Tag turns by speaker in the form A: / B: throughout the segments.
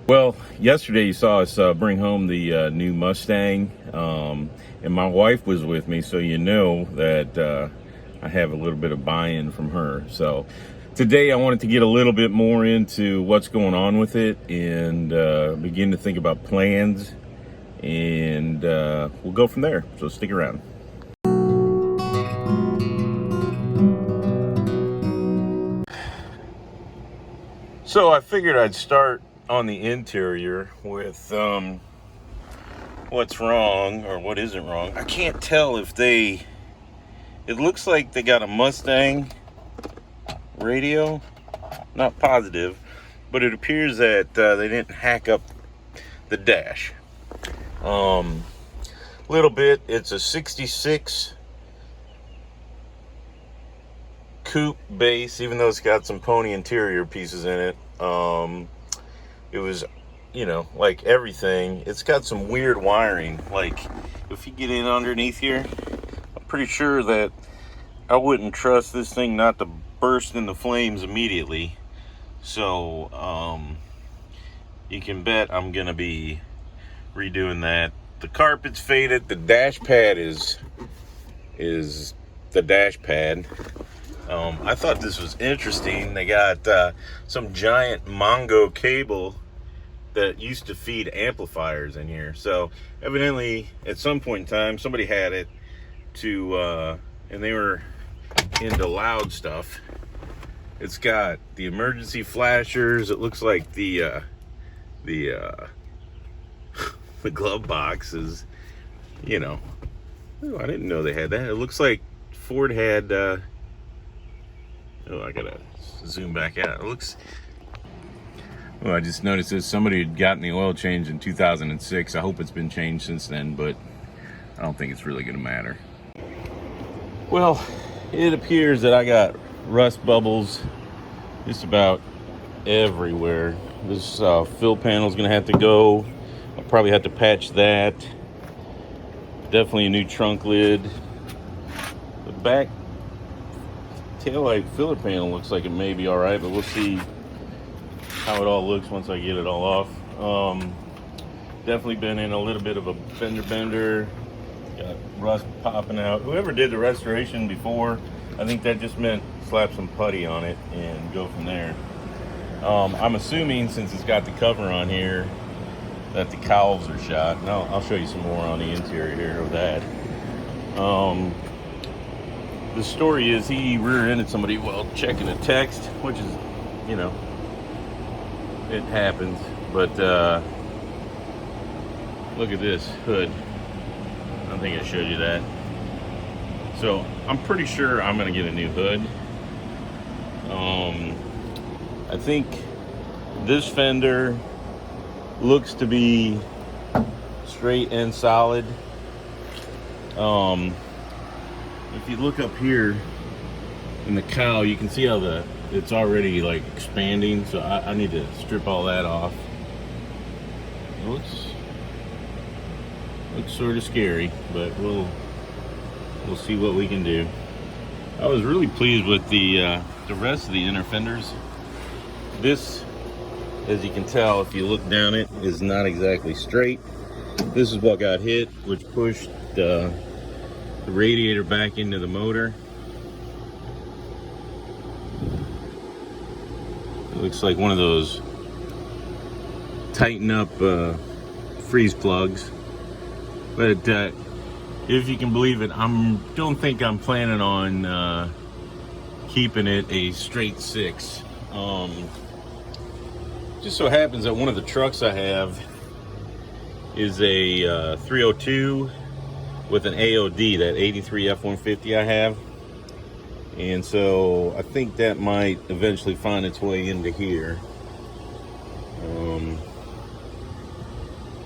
A: Well, yesterday you saw us bring home the new Mustang, and my wife was with me, so you know that I have a little bit of buy-in from her. So today I wanted to get a little bit more into what's going on with it and begin to think about plans, and we'll go from there. So stick around. So I figured I'd start on the interior with what's wrong or what isn't wrong. I can't tell if it looks like they got a Mustang radio, not positive, but it appears that they didn't hack up the dash. Little bit. It's a 66 coupe base, even though it's got some pony interior pieces in it. It was, like everything, it's got some weird wiring. Like, if you get in underneath here, I'm pretty sure that I wouldn't trust this thing not to burst into flames immediately. So, you can bet I'm gonna be redoing that. The carpet's faded. The dash pad is the dash pad. I thought this was interesting. They got some giant Mongo cable that used to feed amplifiers in here. So evidently at some point in time somebody had it and they were into loud stuff. It's got the emergency flashers. It looks like the glove box is, oh, I didn't know they had that. It looks like Ford had I gotta zoom back out. It looks, I just noticed that somebody had gotten the oil change in 2006. I hope it's been changed since then, but I don't think it's really gonna matter. Well, it appears that I got rust bubbles just about everywhere. This fill panel is gonna have to go. I'll probably have to patch that. Definitely a new trunk lid. The back taillight filler panel looks like it may be all right, but we'll see how it all looks once I get it all off. Definitely been in a little bit of a fender bender. Got rust popping out. Whoever did the restoration before, I think that just meant slap some putty on it and go from there. I'm assuming, since it's got the cover on here, that the cowls are shot. And I'll show you some more on the interior here of that. The story is he rear-ended somebody while checking a text, which is, it happens. But look at this hood. I don't think I showed you that. So I'm pretty sure I'm gonna get a new hood. I think this fender looks to be straight and solid. If you look up here in the cowl, you can see how it's already like expanding. So I need to strip all that off. It looks sort of scary, but we'll see what we can do. I was really pleased with the rest of the inner fenders. This, as you can tell if you look down it, is not exactly straight. This is what got hit, which pushed the radiator back into the motor. It looks like one of those tighten up freeze plugs. But if you can believe it, don't think I'm planning on keeping it a straight 6. Just so happens that one of the trucks I have is a 302 with an AOD, that 83 F-150 I have. And so I think that might eventually find its way into here.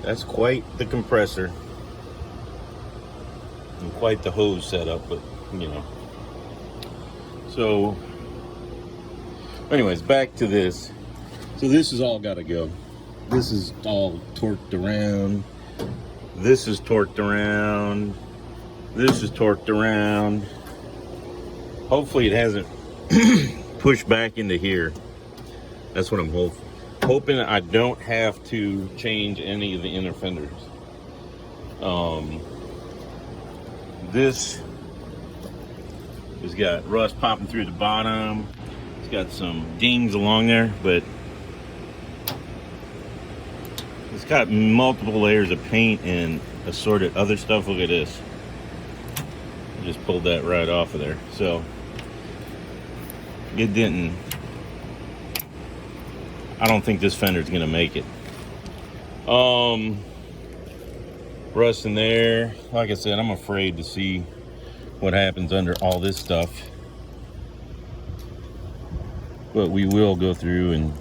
A: That's quite the compressor and quite the hose setup, but So anyways, back to this. So this has all got to go. This is all torqued around. This is torqued around. This is torqued around. Hopefully it hasn't pushed back into here. That's what I'm hoping I don't have to change any of the inner fenders. This has got rust popping through the bottom. It's got some dings along there, but it's got multiple layers of paint and assorted other stuff. Look at this. I just pulled that right off of there. So it didn't. I don't think this fender's gonna make it. Rust in there. Like I said, I'm afraid to see what happens under all this stuff. But we will go through and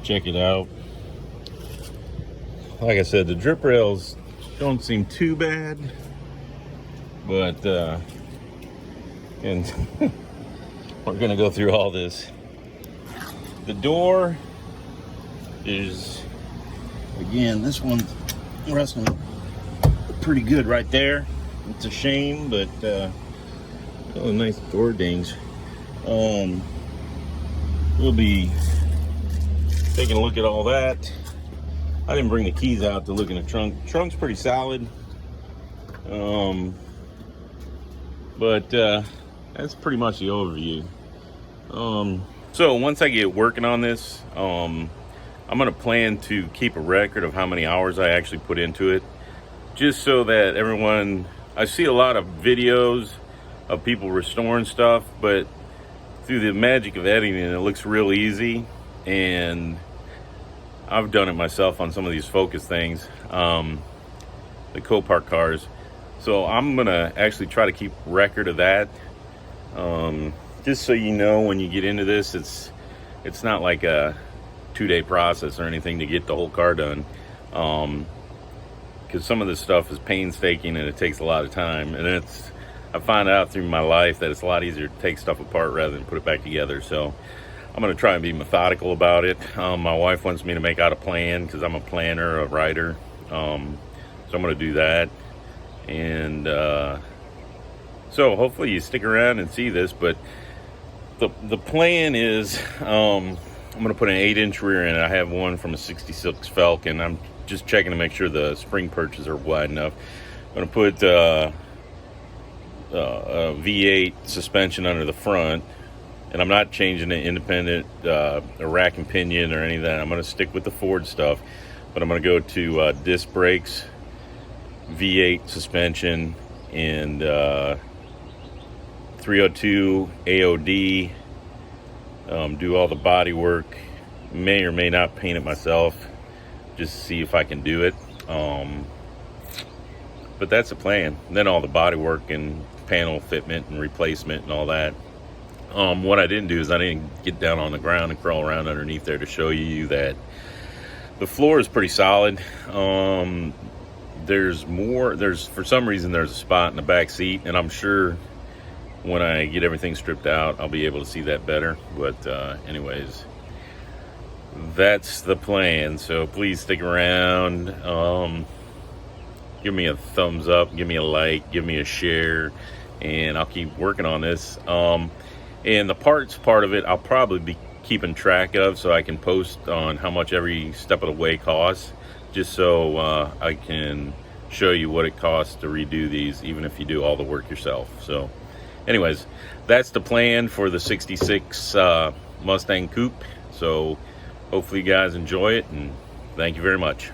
A: check it out. Like I said, the drip rails don't seem too bad, but and we're gonna go through all this. The door is, again, this one's rusting pretty good right there. It's a shame, but oh, nice door dings. We'll be taking a look at all that. I didn't bring the keys out to look in the trunk. The trunk's pretty solid. But that's pretty much the overview. So once I get working on this, I'm gonna plan to keep a record of how many hours I actually put into it, just so that everyone, I see a lot of videos of people restoring stuff, but through the magic of editing, it looks real easy. And I've done it myself on some of these Focus things, the Copart cars. So I'm gonna actually try to keep record of that. Just so you know, when you get into this, it's not like a 2-day process or anything to get the whole car done. Because some of this stuff is painstaking and it takes a lot of time. And I find out through my life that it's a lot easier to take stuff apart rather than put it back together. So I'm gonna try and be methodical about it. My wife wants me to make out a plan because I'm a planner, a writer. So I'm gonna do that. And so hopefully you stick around and see this, but the plan is I'm gonna put an 8-inch rear end. I have one from a 66 Falcon. I'm just checking to make sure the spring perches are wide enough. I'm gonna put a V8 suspension under the front, and I'm not changing the independent a rack and pinion or any of that. I'm gonna stick with the Ford stuff, but I'm gonna go to disc brakes, V8 suspension, and 302 AOD. Do all the body work. May or may not paint it myself, just to see if I can do it. But that's the plan. Then all the body work and panel fitment and replacement and all that. What I didn't do is I didn't get down on the ground and crawl around underneath there to show you that the floor is pretty solid. There's for some reason there's a spot in the back seat, and I'm sure when I get everything stripped out I'll be able to see that better. But anyways, that's the plan. So please stick around. Give me a thumbs up, give me a like, give me a share, and I'll keep working on this. And the parts part of it I'll probably be keeping track of, so I can post on how much every step of the way costs, just so I can show you what it costs to redo these, even if you do all the work yourself. So anyways, that's the plan for the 66 Mustang Coupe. So hopefully you guys enjoy it, and thank you very much.